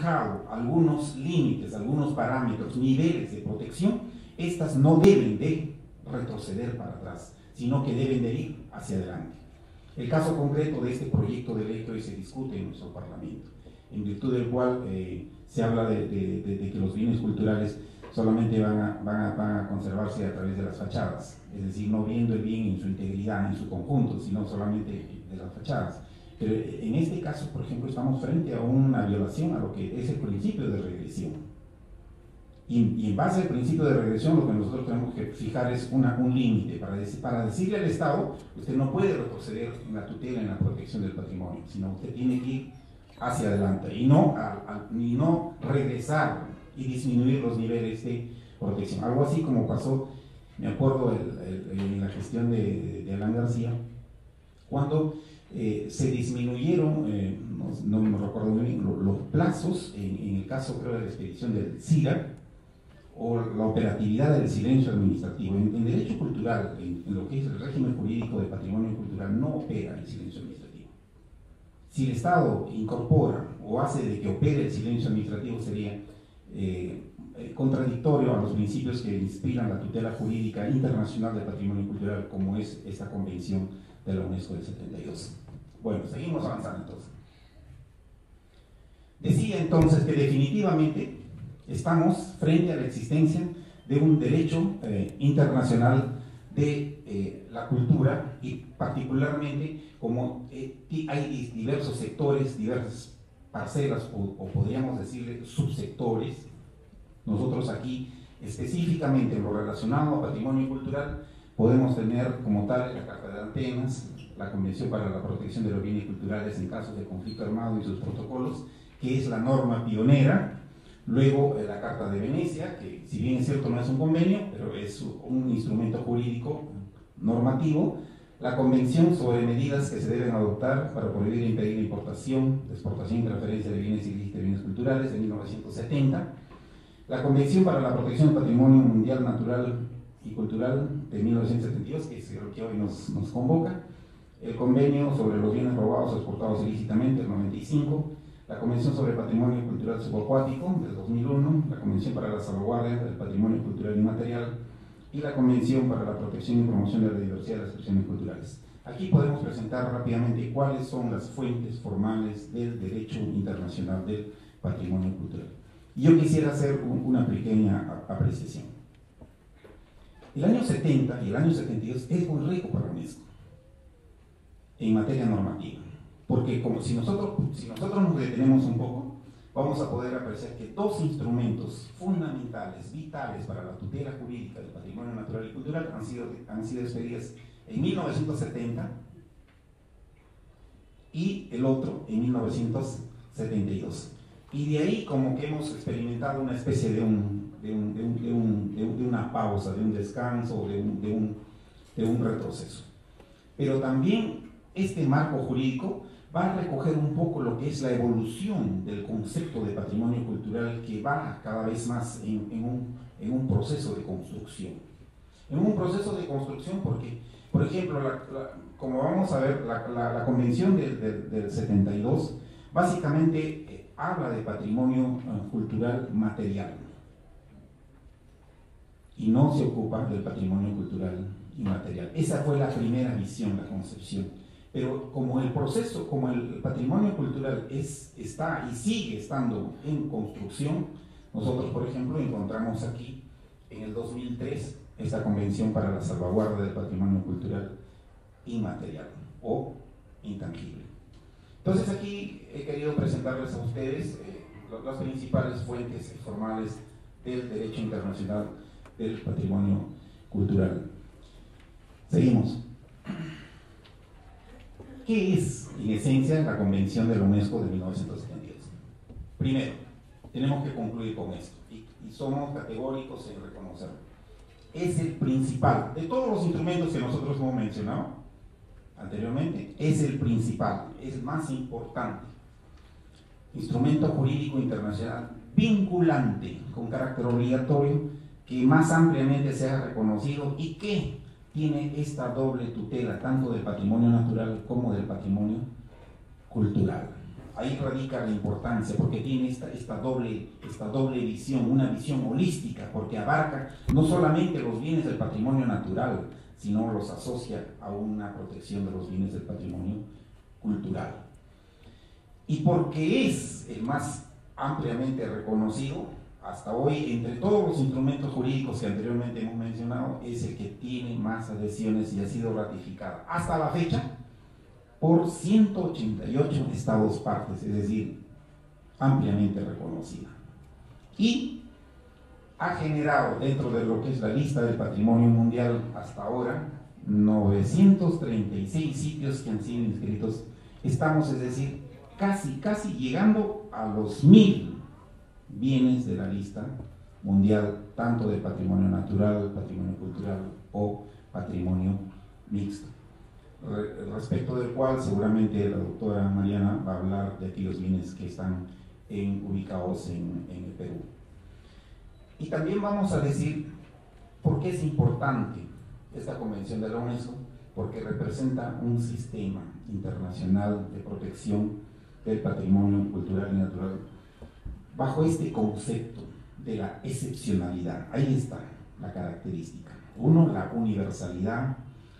fijado algunos límites, algunos parámetros, niveles de protección, estas no deben de retroceder para atrás, sino que deben de ir hacia adelante. El caso concreto de este proyecto de ley que hoy se discute en nuestro Parlamento, en virtud del cual se habla de que los bienes culturales solamente van a conservarse a través de las fachadas, es decir, no viendo el bien en su integridad, en su conjunto, sino solamente de las fachadas. Pero en este caso, por ejemplo, estamos frente a una violación a lo que es el principio de regresión. Y en base al principio de regresión, lo que nosotros tenemos que fijar es un límite para decirle al Estado: usted no puede retroceder en la tutela, en la protección del patrimonio, sino usted tiene que ir hacia adelante y no regresar y disminuir los niveles de protección. Algo así como pasó, me acuerdo, en la gestión de Alan García, cuando se disminuyeron, no me recuerdo muy bien, los plazos, en el caso creo de la expedición del CIRA, o la operatividad del silencio administrativo. En derecho cultural, en lo que es el régimen jurídico de patrimonio cultural, no opera el silencio administrativo. Si el Estado incorpora o hace de que opere el silencio administrativo, sería contradictorio a los principios que inspiran la tutela jurídica internacional del patrimonio cultural, como es esta convención de la UNESCO del 72. Bueno, seguimos avanzando entonces. Decía entonces que definitivamente estamos frente a la existencia de un derecho internacional de la cultura, y particularmente como hay diversos sectores, diversas parcelas, o podríamos decirle subsectores. Nosotros aquí, específicamente en lo relacionado a patrimonio cultural, podemos tener como tal la Carta de Atenas, la Convención para la Protección de los Bienes Culturales en casos de conflicto armado y sus protocolos, que es la norma pionera. Luego la Carta de Venecia, que si bien es cierto no es un convenio, pero es un instrumento jurídico normativo. La Convención sobre medidas que se deben adoptar para prohibir e impedir la importación, exportación y transferencia de bienes ilícitos y bienes culturales, de 1970. La Convención para la Protección del Patrimonio Mundial Natural y Cultural, de 1972, que es lo que hoy nos convoca. El Convenio sobre los bienes robados o exportados ilícitamente, del 95. La Convención sobre el Patrimonio Cultural Subacuático, del 2001. La Convención para la Salvaguardia del Patrimonio Cultural Inmaterial, y la Convención para la Protección y Promoción de la Diversidad de las Expresiones Culturales. Aquí podemos presentar rápidamente cuáles son las fuentes formales del derecho internacional del patrimonio cultural. Y yo quisiera hacer una pequeña apreciación. El año 70 y el año 72 es muy rico para la UNESCO en materia normativa, porque como si nosotros nos detenemos un poco, vamos a poder apreciar que dos instrumentos fundamentales, vitales para la tutela jurídica del patrimonio natural y cultural han sido expedidos en 1970 y el otro en 1972. Y de ahí como que hemos experimentado una especie de una pausa, de un descanso, de un retroceso. Pero también este marco jurídico va a recoger un poco lo que es la evolución del concepto de patrimonio cultural, que va cada vez más en un proceso de construcción. En un proceso de construcción porque, por ejemplo, como vamos a ver, la Convención del 72 básicamente habla de patrimonio cultural material y no se ocupa del patrimonio cultural inmaterial. Esa fue la primera visión, la concepción. Pero como el proceso, como el patrimonio cultural está y sigue estando en construcción, nosotros, por ejemplo, encontramos aquí en el 2003 esta Convención para la Salvaguardia del Patrimonio Cultural Inmaterial o Intangible. Entonces aquí he querido presentarles a ustedes las principales fuentes formales del derecho internacional del patrimonio cultural. Seguimos. ¿Qué es, en esencia, la Convención de la UNESCO de 1972? Primero, tenemos que concluir con esto, y somos categóricos en reconocerlo. Es el principal, de todos los instrumentos que nosotros hemos mencionado anteriormente, es el principal, es el más importante. Instrumento jurídico internacional vinculante, con carácter obligatorio, que más ampliamente se ha reconocido y que tiene esta doble tutela, tanto del patrimonio natural como del patrimonio cultural. ahí radica la importancia, porque tiene esta doble visión, una visión holística, porque abarca no solamente los bienes del patrimonio natural, sino los asocia a una protección de los bienes del patrimonio cultural. Y porque es el más ampliamente reconocido, hasta hoy, entre todos los instrumentos jurídicos que anteriormente hemos mencionado, es el que tiene más adhesiones y ha sido ratificada hasta la fecha por 188 estados partes, es decir, ampliamente reconocida. Y ha generado dentro de lo que es la lista del patrimonio mundial hasta ahora 936 sitios que han sido inscritos. Estamos, es decir, casi llegando a los 1000 bienes de la lista mundial, tanto del patrimonio natural, patrimonio cultural o patrimonio mixto, respecto del cual seguramente la doctora Mariana va a hablar de aquellos bienes que están ubicados en el Perú. Y también vamos a decir por qué es importante esta convención de la UNESCO, porque representa un sistema internacional de protección del patrimonio cultural y natural bajo este concepto de la excepcionalidad. Ahí está la característica. Uno, la universalidad,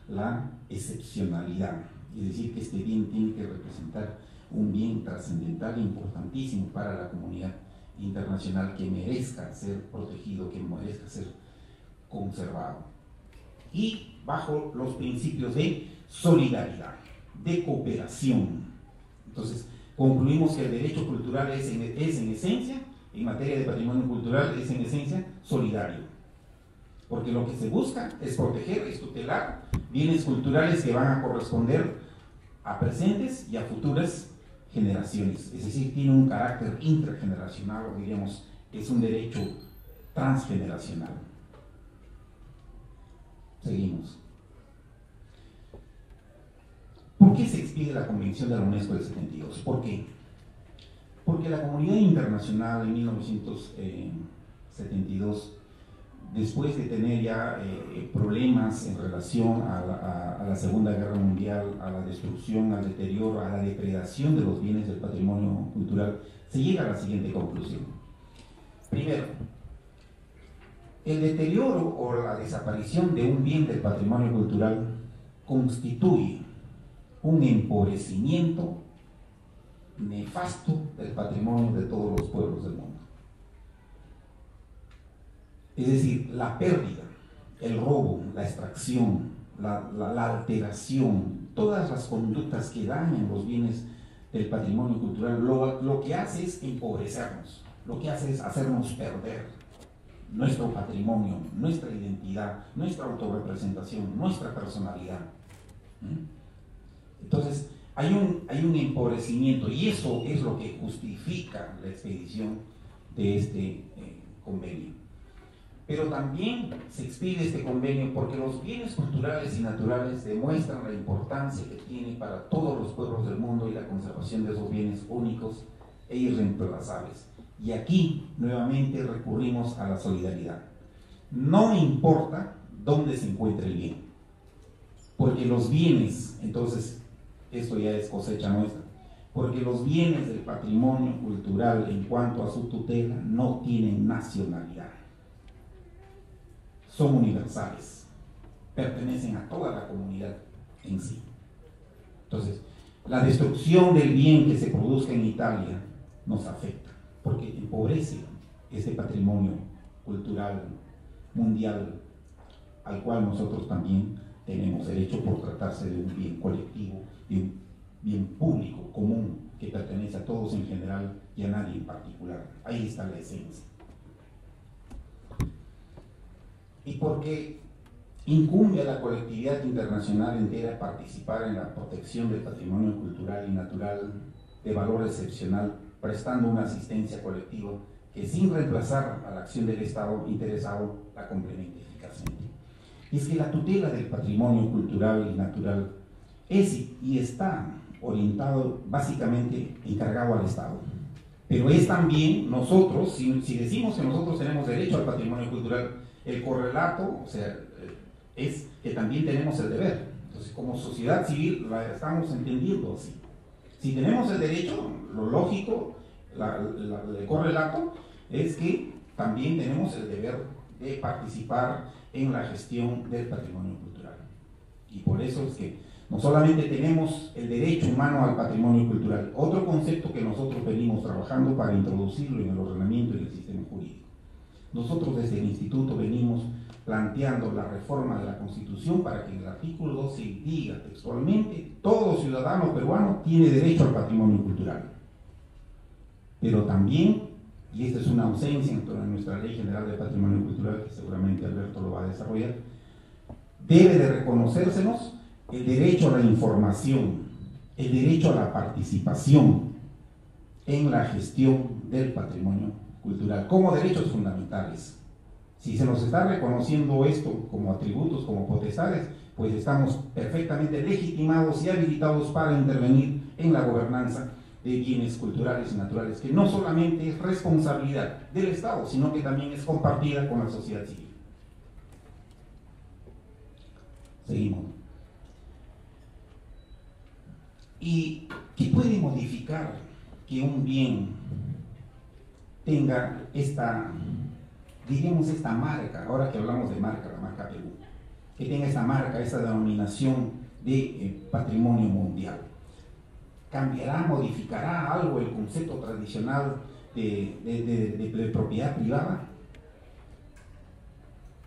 la excepcionalidad, es decir, que este bien tiene que representar un bien trascendental e importantísimo para la comunidad internacional, que merezca ser protegido, que merezca ser conservado. Y bajo los principios de solidaridad, de cooperación. Entonces, concluimos que el derecho cultural es en esencia, en materia de patrimonio cultural, es en esencia solidario. Porque lo que se busca es proteger, es tutelar bienes culturales que van a corresponder a presentes y a futuras generaciones. Es decir, tiene un carácter intergeneracional, o diríamos, es un derecho transgeneracional. Seguimos. ¿Por qué se expide la Convención de la UNESCO del 72? ¿Por qué? Porque la comunidad internacional en 1972, después de tener ya problemas en relación a la Segunda Guerra Mundial, a la destrucción, al deterioro, a la depredación de los bienes del patrimonio cultural, se llega a la siguiente conclusión. Primero, el deterioro o la desaparición de un bien del patrimonio cultural constituye un empobrecimiento nefasto del patrimonio de todos los pueblos del mundo. Es decir, la pérdida, el robo, la extracción, la alteración, todas las conductas que dañan los bienes del patrimonio cultural, lo que hace es empobrecernos, lo que hace es hacernos perder nuestro patrimonio, nuestra identidad, nuestra autorrepresentación, nuestra personalidad. Entonces, hay un empobrecimiento, y eso es lo que justifica la expedición de este convenio. Pero también se expide este convenio porque los bienes culturales y naturales demuestran la importancia que tiene para todos los pueblos del mundo y la conservación de esos bienes únicos e irreemplazables. Y aquí nuevamente recurrimos a la solidaridad. No importa dónde se encuentre el bien, porque los bienes, entonces, esto ya es cosecha nuestra, porque los bienes del patrimonio cultural en cuanto a su tutela no tienen nacionalidad, son universales, pertenecen a toda la comunidad en sí. Entonces, la destrucción del bien que se produzca en Italia nos afecta, porque empobrece ese patrimonio cultural mundial al cual nosotros también tenemos derecho por tratarse de un bien colectivo, de un bien público, común, que pertenece a todos en general y a nadie en particular. Ahí está la esencia. Y porque incumbe a la colectividad internacional entera participar en la protección del patrimonio cultural y natural de valor excepcional, prestando una asistencia colectiva que, sin reemplazar a la acción del Estado interesado, la complementa eficazmente. Y es que la tutela del patrimonio cultural y natural es y está orientado, básicamente encargado al Estado. Pero es también nosotros, si decimos que nosotros tenemos derecho al patrimonio cultural, el correlato, o sea, es que también tenemos el deber. Entonces, como sociedad civil la estamos entendiendo así. Si tenemos el derecho, lo lógico, el correlato, es que también tenemos el deber de participar en la gestión del patrimonio cultural. Y por eso es que no solamente tenemos el derecho humano al patrimonio cultural, otro concepto que nosotros venimos trabajando para introducirlo en el ordenamiento y el sistema jurídico. Nosotros desde el Instituto venimos planteando la reforma de la Constitución para que en el artículo 12 diga textualmente: todo ciudadano peruano tiene derecho al patrimonio cultural. Pero también, y esta es una ausencia en nuestra Ley General de Patrimonio Cultural, que seguramente Alberto lo va a desarrollar, debe de reconocérsenos el derecho a la información, el derecho a la participación en la gestión del patrimonio cultural, como derechos fundamentales. Si se nos está reconociendo esto como atributos, como potestades, pues estamos perfectamente legitimados y habilitados para intervenir en la gobernanza de bienes culturales y naturales, que no solamente es responsabilidad del Estado, sino que también es compartida con la sociedad civil. Seguimos. ¿Y qué puede modificar que un bien tenga esta, diríamos, esta marca, ahora que hablamos de marca, la marca Perú, que tenga esta marca, esta denominación de patrimonio mundial? ¿Cambiará, modificará algo el concepto tradicional de propiedad privada?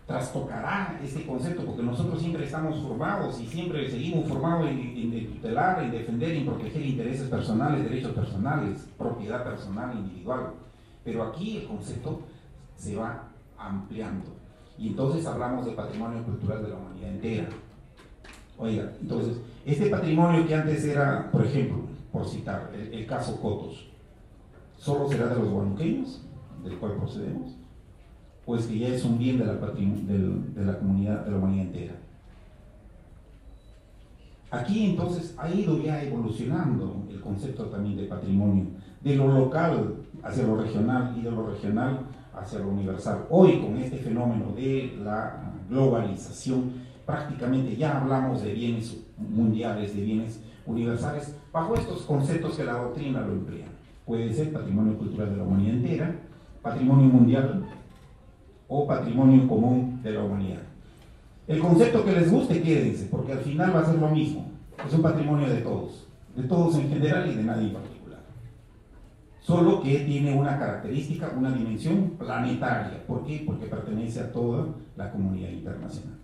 ¿Trastocará ese concepto? Porque nosotros siempre estamos formados y siempre seguimos formados en tutelar, en defender y en proteger intereses personales, derechos personales, propiedad personal, individual. Pero aquí el concepto se va ampliando. Y entonces hablamos de patrimonio cultural de la humanidad entera. Oiga, entonces, este patrimonio que antes era, por ejemplo, por citar el caso Cotos, ¿solo será de los huanuqueños, del cual procedemos? Pues que ya es un bien de la comunidad, de la humanidad entera. Aquí entonces ha ido ya evolucionando el concepto también de patrimonio, de lo local hacia lo regional y de lo regional hacia lo universal. Hoy, con este fenómeno de la globalización, prácticamente ya hablamos de bienes mundiales, de bienes universales, bajo estos conceptos que la doctrina lo emplea. Puede ser patrimonio cultural de la humanidad entera, patrimonio mundial o patrimonio común de la humanidad. El concepto que les guste, quédense, porque al final va a ser lo mismo. Es un patrimonio de todos en general y de nadie en particular. Solo que tiene una característica, una dimensión planetaria. ¿Por qué? Porque pertenece a toda la comunidad internacional.